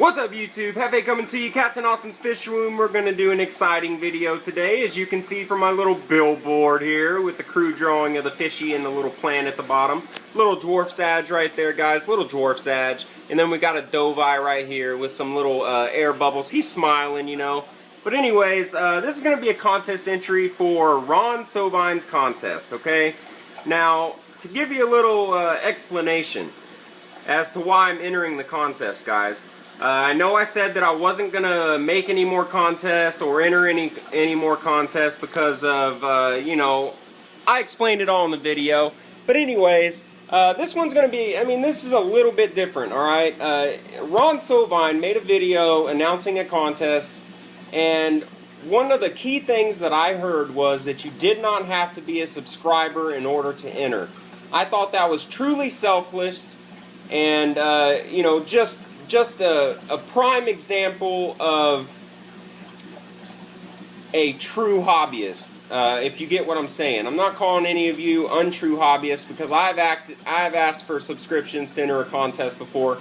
What's up YouTube? Hefe coming to you, Captain Awesome's Fish Room. We're going to do an exciting video today, as you can see from my little billboard here with the crew drawing of the fishy and the little plant at the bottom. Little dwarf sage right there, guys, little dwarf sage. And then we got a doveye right here with some little air bubbles. He's smiling, you know. But anyways, this is going to be a contest entry for Ron Sovine's contest, okay? Now, to give you a little explanation as to why I'm entering the contest, guys. I know I said that I wasn't going to make any more contests or enter any more contests because of, you know, I explained it all in the video. But anyways, this one's going to be, I mean, this is a little bit different, alright? Ron Sovine made a video announcing a contest, and one of the key things that I heard was that you did not have to be a subscriber in order to enter. I thought that was truly selfless, and, you know, just a prime example of a true hobbyist, if you get what I'm saying. I'm not calling any of you untrue hobbyists because I've asked for subscriptions to enter a contest before.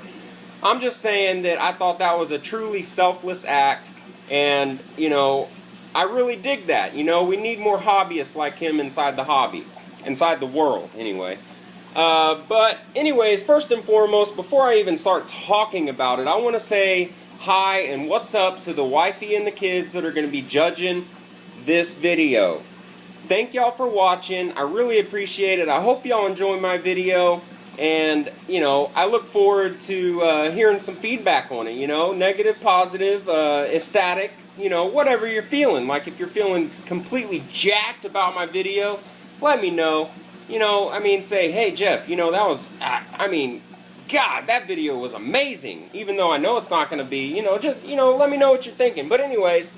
I'm just saying that I thought that was a truly selfless act, and, you know, I really dig that. You know, we need more hobbyists like him inside the hobby, inside the world, anyway. But anyways, first and foremost, before I even start talking about it, I want to say hi and what's up to the wifey and the kids that are going to be judging this video. Thank y'all for watching. I really appreciate it. I hope y'all enjoy my video, and, you know, I look forward to hearing some feedback on it, you know, negative, positive, ecstatic, you know, whatever you're feeling. Like, if you're feeling completely jacked about my video, let me know. You know, I mean, say, hey, Jeff, you know, that was, I mean, God, that video was amazing. Even though I know it's not going to be, you know, just, you know, let me know what you're thinking. But anyways,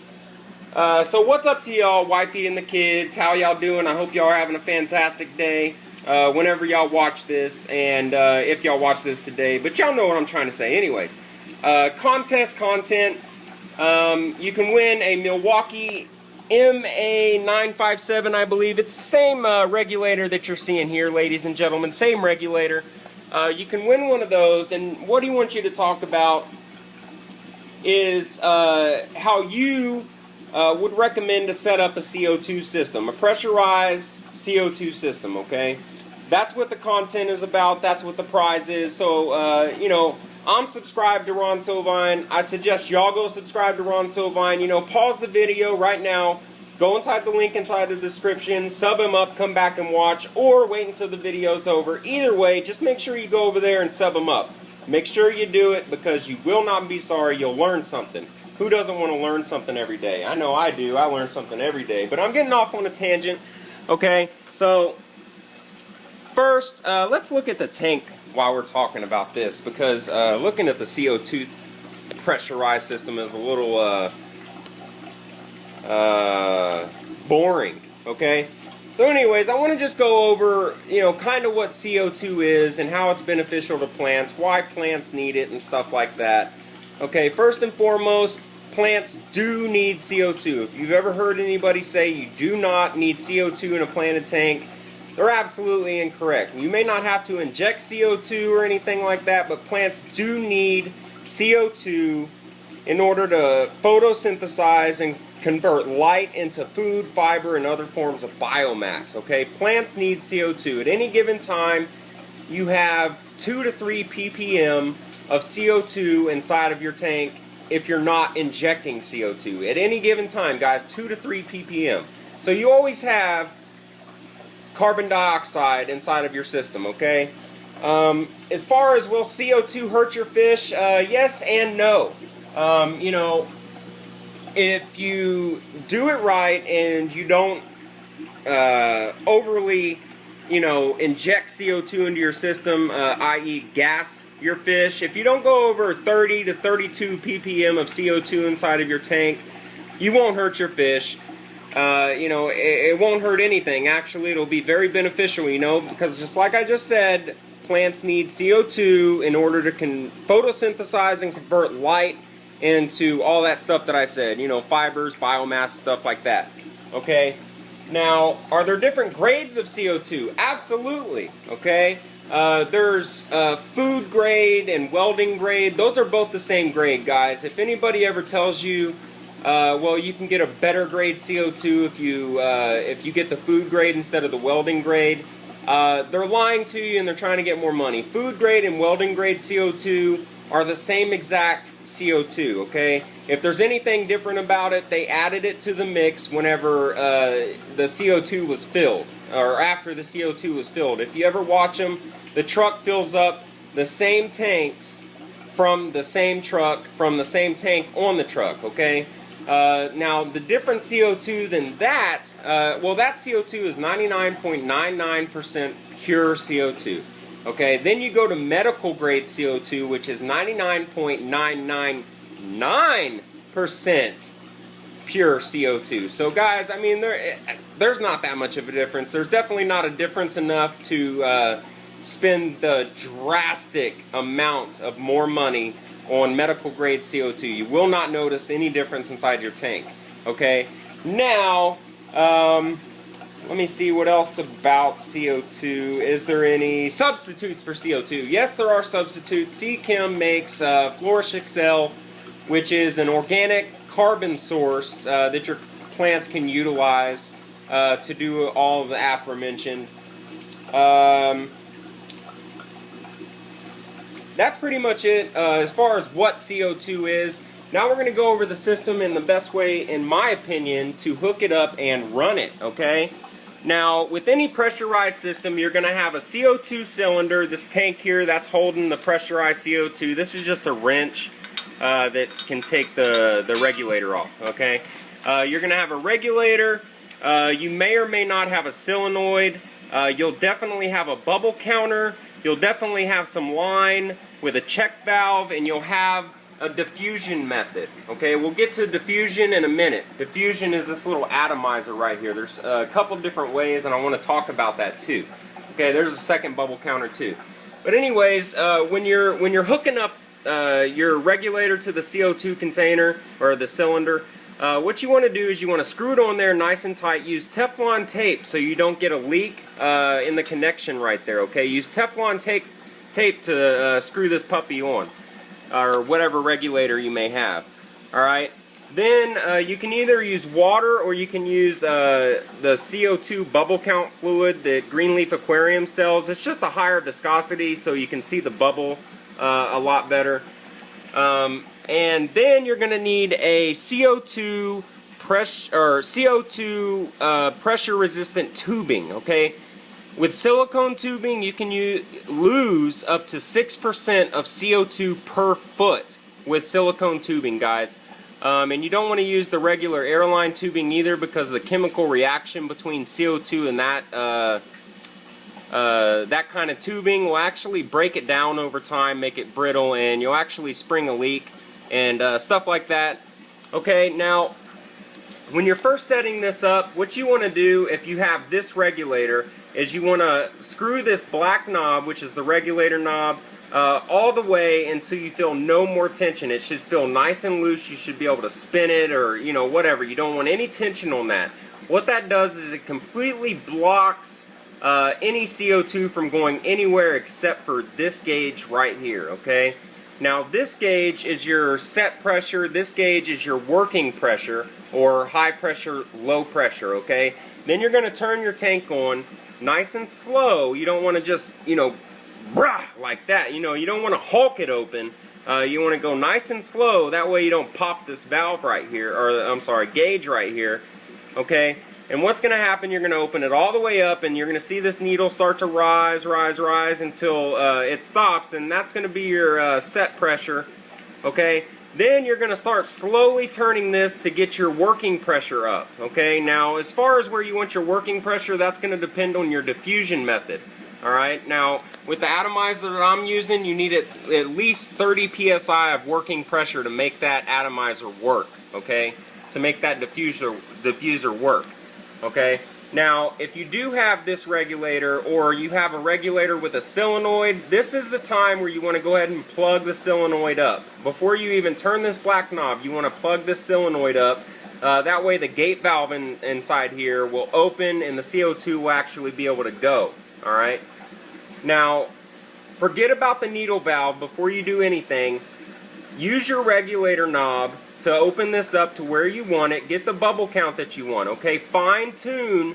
so what's up to y'all, wifey and the kids? How y'all doing? I hope y'all are having a fantastic day whenever y'all watch this, and if y'all watch this today. But y'all know what I'm trying to say. Anyways, contest content. You can win a Milwaukee MA957, I believe. It's the same regulator that you're seeing here, ladies and gentlemen. Same regulator. You can win one of those, and what he wants you to talk about is how you would recommend to set up a CO2 system, a pressurized CO2 system, okay? That's what the content is about. That's what the prize is. So, you know, I'm subscribed to Ron Sovine. I suggest y'all go subscribe to Ron Sovine. You know, pause the video right now, go inside the link inside the description, sub him up, come back and watch, or wait until the video's over. Either way, just make sure you go over there and sub him up. Make sure you do it, because you will not be sorry. You'll learn something. Who doesn't want to learn something every day? I know I do. I learn something every day. But I'm getting off on a tangent. Okay, so first, let's look at the tank while we're talking about this, because looking at the CO2 pressurized system is a little boring, okay? So anyways, I want to just go over, you know, kind of what CO2 is and how it's beneficial to plants, why plants need it and stuff like that. Okay, first and foremost, plants do need CO2. If you've ever heard anybody say you do not need CO2 in a planted tank, they're absolutely incorrect. You may not have to inject CO2 or anything like that, but plants do need CO2 in order to photosynthesize and convert light into food, fiber, and other forms of biomass. Okay, plants need CO2. At any given time, you have 2 to 3 ppm of CO2 inside of your tank if you're not injecting CO2. At any given time, guys, 2 to 3 ppm. So you always have carbon dioxide inside of your system, okay? As far as will CO2 hurt your fish, yes and no. You know, if you do it right and you don't overly, you know, inject CO2 into your system, i.e. gas your fish, if you don't go over 30 to 32 ppm of CO2 inside of your tank, you won't hurt your fish. You know, it won't hurt anything. Actually, it'll be very beneficial, you know, because just like I just said, plants need CO2 in order to photosynthesize and convert light into all that stuff that I said, you know, fibers, biomass, stuff like that. Okay? Now, are there different grades of CO2? Absolutely. Okay? There's food grade and welding grade. Those are both the same grade, guys. If anybody ever tells you, well, you can get a better grade CO2 if you get the food grade instead of the welding grade, they're lying to you and they're trying to get more money. Food grade and welding grade CO2 are the same exact CO2, okay? If there's anything different about it, they added it to the mix whenever the CO2 was filled, or after the CO2 was filled. If you ever watch them, the truck fills up the same tanks from the same truck, from the same tank on the truck, okay? Now, the different CO2 than that, well, that CO2 is 99.99% pure CO2. Okay, then you go to medical grade CO2, which is 99.999% pure CO2. So guys, I mean, there's not that much of a difference. There's definitely not a difference enough to spend the drastic amount of more money on medical grade CO2. You will not notice any difference inside your tank. Okay, now, let me see what else about CO2. Is there any substitutes for CO2? Yes, there are substitutes. C-Chem makes Flourish Excel, which is an organic carbon source that your plants can utilize to do all of the aforementioned. That's pretty much it as far as what CO2 is. Now we're going to go over the system and the best way, in my opinion, to hook it up and run it, okay? Now, with any pressurized system, you're going to have a CO2 cylinder. This tank here, that's holding the pressurized CO2. This is just a wrench that can take the regulator off, okay? You're going to have a regulator. You may or may not have a solenoid. You'll definitely have a bubble counter. You'll definitely have some line with a check valve, and you'll have a diffusion method. Okay, we'll get to diffusion in a minute. Diffusion is this little atomizer right here. There's a couple different ways, and I want to talk about that too. Okay, there's a second bubble counter too. But anyways, when you're hooking up your regulator to the CO2 container or the cylinder, what you want to do is you want to screw it on there nice and tight. Use Teflon tape so you don't get a leak in the connection right there. Okay, use Teflon tape to screw this puppy on, or whatever regulator you may have. Alright, then you can either use water or you can use the CO2 bubble count fluid that Greenleaf Aquarium sells. It's just a higher viscosity so you can see the bubble a lot better. And then you're going to need a CO2 pressure resistant tubing, okay? With silicone tubing, you can lose up to 6% of CO2 per foot with silicone tubing, guys. And you don't want to use the regular airline tubing either, because the chemical reaction between CO2 and that kind of tubing will actually break it down over time, make it brittle, and you'll actually spring a leak and stuff like that. Okay, now, when you're first setting this up, what you want to do if you have this regulator is you want to screw this black knob, which is the regulator knob, all the way until you feel no more tension. It should feel nice and loose. You should be able to spin it, or, you know, whatever. You don't want any tension on that. What that does is it completely blocks any CO2 from going anywhere except for this gauge right here, okay? Now, this gauge is your set pressure. This gauge is your working pressure, or high pressure, low pressure, okay? Then you're going to turn your tank on nice and slow. You don't want to just, you know, brah, like that. You know, you don't want to hulk it open. You want to go nice and slow. That way you don't pop this valve right here, or I'm sorry, gauge right here, okay? And what's going to happen, you're going to open it all the way up, and you're going to see this needle start to rise until it stops, and that's going to be your set pressure, okay? Then you're going to start slowly turning this to get your working pressure up, okay? Now, as far as where you want your working pressure, that's going to depend on your diffusion method, all right? Now, with the atomizer that I'm using, you need at least 30 psi of working pressure to make that atomizer work, okay? To make that diffuser work, okay? Now, if you do have this regulator, or you have a regulator with a solenoid, this is the time where you want to go ahead and plug the solenoid up. Before you even turn this black knob, you want to plug this solenoid up. That way the gate valve inside here will open and the CO2 will actually be able to go. Alright? Now, forget about the needle valve before you do anything. Use your regulator knob to open this up to where you want it. Get the bubble count that you want, okay? Fine-tune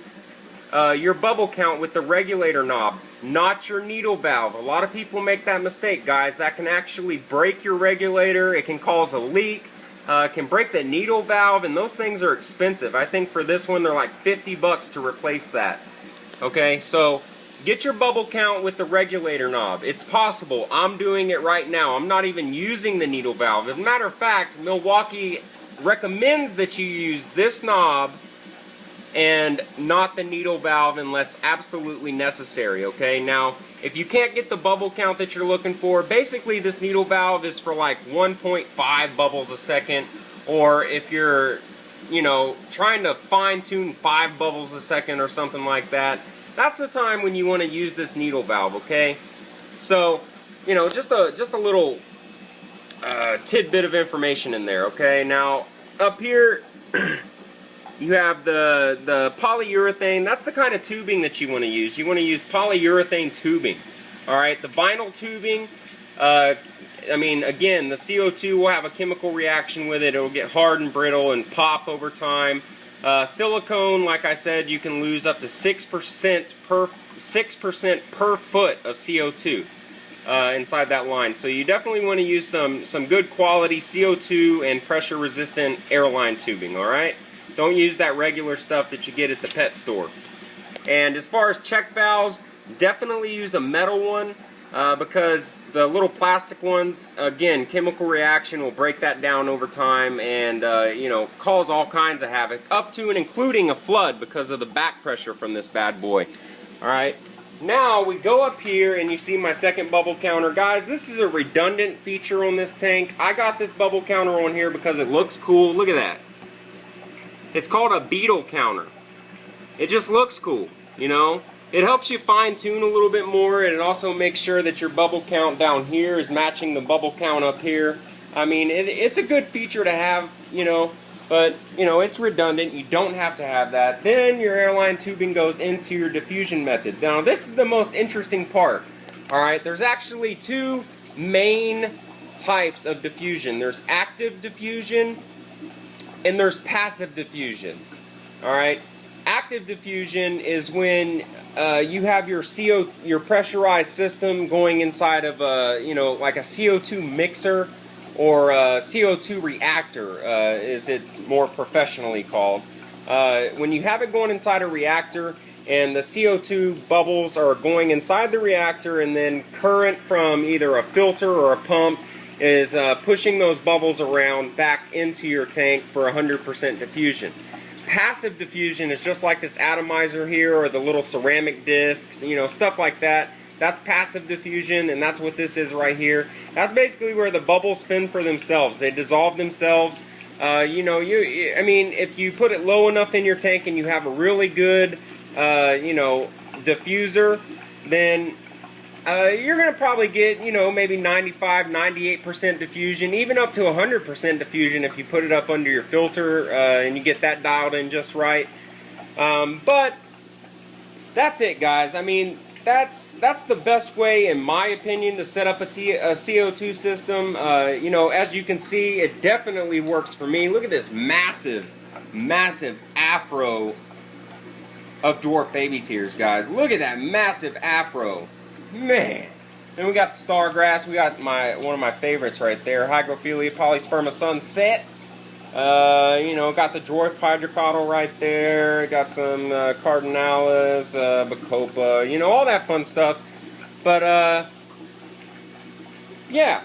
your bubble count with the regulator knob, not your needle valve. A lot of people make that mistake, guys. That can actually break your regulator. It can cause a leak. It can break the needle valve, and those things are expensive. I think for this one, they're like 50 bucks to replace that. Okay, so get your bubble count with the regulator knob. It's possible. I'm doing it right now. I'm not even using the needle valve. As a matter of fact, Milwaukee recommends that you use this knob and not the needle valve unless absolutely necessary, okay? Now, if you can't get the bubble count that you're looking for, basically this needle valve is for like 1.5 bubbles a second, or if you're, you know, trying to fine-tune 5 bubbles a second or something like that, that's the time when you want to use this needle valve, okay? So, you know, just a little tidbit of information in there, okay? Now, up here, you have the polyurethane. That's the kind of tubing that you want to use. You want to use polyurethane tubing. Alright, the vinyl tubing, I mean, again, the CO2 will have a chemical reaction with it. It will get hard and brittle and pop over time. Silicone, like I said, you can lose up to 6% per foot of CO2 inside that line. So you definitely want to use some good quality CO2 and pressure resistant airline tubing, alright? Don't use that regular stuff that you get at the pet store. And as far as check valves, definitely use a metal one because the little plastic ones, again, chemical reaction will break that down over time and you know, cause all kinds of havoc, up to and including a flood because of the back pressure from this bad boy. Alright, now we go up here and you see my second bubble counter. Guys, this is a redundant feature on this tank. I got this bubble counter on here because it looks cool. Look at that. It's called a beetle counter. It just looks cool, you know. It helps you fine-tune a little bit more, and it also makes sure that your bubble count down here is matching the bubble count up here. I mean, it's a good feature to have, you know, but, you know, it's redundant. You don't have to have that. Then your airline tubing goes into your diffusion method. Now, this is the most interesting part, all right? There's actually 2 main types of diffusion. There's active diffusion and there's passive diffusion. Alright? Active diffusion is when you have your pressurized system going inside of a, you know, like a CO2 mixer or a CO2 reactor, as it's more professionally called. When you have it going inside a reactor and the CO2 bubbles are going inside the reactor, and then current from either a filter or a pump is pushing those bubbles around back into your tank for 100% diffusion. Passive diffusion is just like this atomizer here, or the little ceramic discs, you know, stuff like that. That's passive diffusion, and that's what this is right here. That's basically where the bubbles fend for themselves. They dissolve themselves. You know, I mean, if you put it low enough in your tank and you have a really good, you know, diffuser, then you're going to probably get, you know, maybe 95, 98% diffusion, even up to 100% diffusion if you put it up under your filter and you get that dialed in just right. But that's it, guys. I mean, that's the best way, in my opinion, to set up a CO2 system. You know, as you can see, it definitely works for me. Look at this massive, massive afro of dwarf baby tears, guys. Look at that massive afro. Man. Then we got the stargrass. We got one of my favorites right there, Hygrophila polysperma sunset. You know, got the dwarf hydrocotyle right there. Got some cardinalis, bacopa, you know, all that fun stuff. But yeah.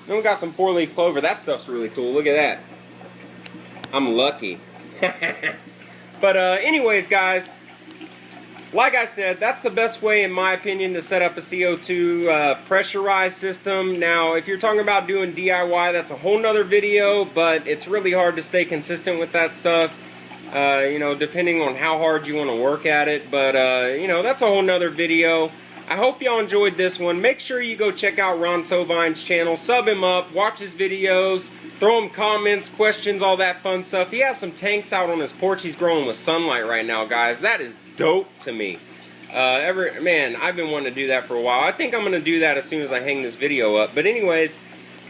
Then we got some 4-leaf clover. That stuff's really cool. Look at that. I'm lucky. But anyways, guys, like I said, that's the best way, in my opinion, to set up a CO2 pressurized system. Now, if you're talking about doing DIY, that's a whole nother video, but it's really hard to stay consistent with that stuff, you know, depending on how hard you want to work at it. But, you know, that's a whole nother video. I hope y'all enjoyed this one. Make sure you go check out Ron Sovine's channel, sub him up, watch his videos, throw him comments, questions, all that fun stuff. He has some tanks out on his porch he's growing with sunlight right now, guys. That is dope to me. Man, I've been wanting to do that for a while. I think I'm going to do that as soon as I hang this video up. But anyways,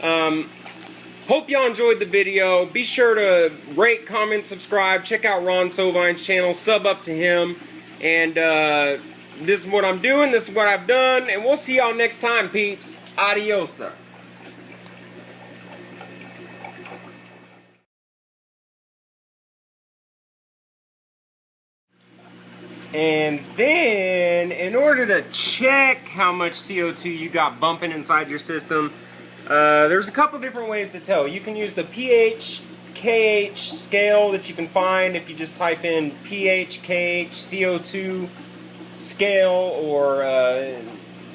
hope y'all enjoyed the video. Be sure to rate, comment, subscribe. Check out Ron Sovine's channel. Sub up to him. And this is what I'm doing. This is what I've done. And we'll see y'all next time, peeps. Adiosa. And then, in order to check how much CO2 you got bumping inside your system, there's a couple different ways to tell. You can use the pH, KH scale that you can find if you just type in pH, KH, CO2 scale, or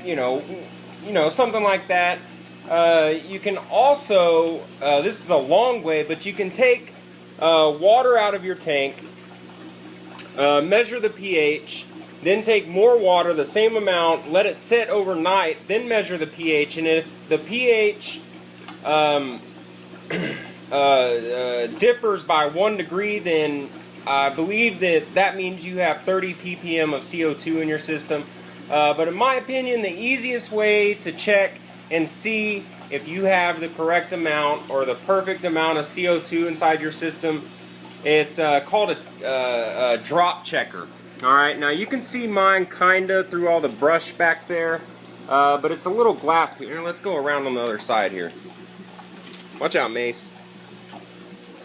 you know, something like that. You can also, this is a long way, but you can take water out of your tank. Measure the pH, then take more water, the same amount, let it sit overnight, then measure the pH, and if the pH differs by 1 degree, then I believe that means you have 30 ppm of CO2 in your system. But in my opinion, the easiest way to check and see if you have the correct amount or the perfect amount of CO2 inside your system, it's called a drop checker. Alright, now you can see mine kinda through all the brush back there, but it's a little glass. Here, let's go around on the other side here. Watch out, Mace.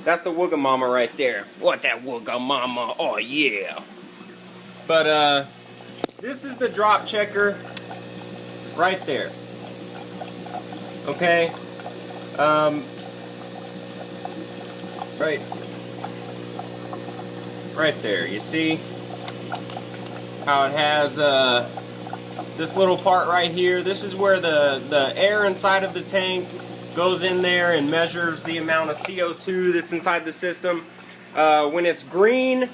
That's the Wooga Mama right there. What that Wooga Mama? Oh yeah. But this is the drop checker right there. Okay. Right there, you see how it has this little part right here. This is where the air inside of the tank goes in there and measures the amount of CO2 that's inside the system. When it's green,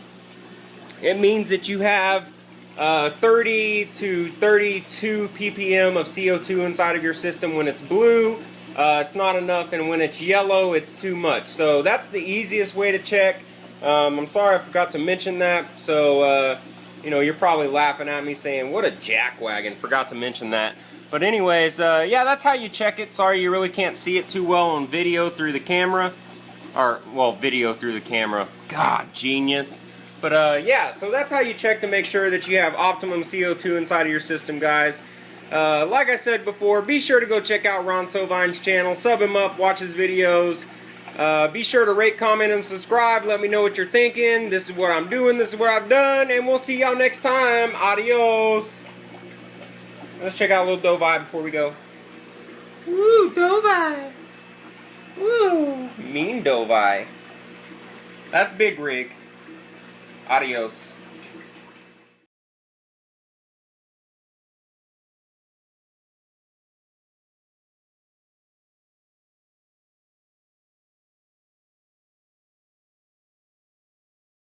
it means that you have 30 to 32 ppm of CO2 inside of your system. When it's blue, it's not enough, and when it's yellow, it's too much. So that's the easiest way to check. I'm sorry I forgot to mention that, so you know, you're probably laughing at me saying, what a jackwagon, forgot to mention that. But anyways, yeah, that's how you check it. Sorry you really can't see it too well on video through the camera. Or, well, video through the camera. God, genius. But yeah, so that's how you check to make sure that you have optimum CO2 inside of your system, guys. Like I said before, be sure to go check out Ron Sovine's channel. Sub him up, watch his videos. Be sure to rate, comment, and subscribe. Let me know what you're thinking. This is what I'm doing. This is what I've done. And we'll see y'all next time. Adios. Let's check out a little Dovai before we go. Woo, Dovai. Woo. Mean Dovai. That's Big Rig. Adios.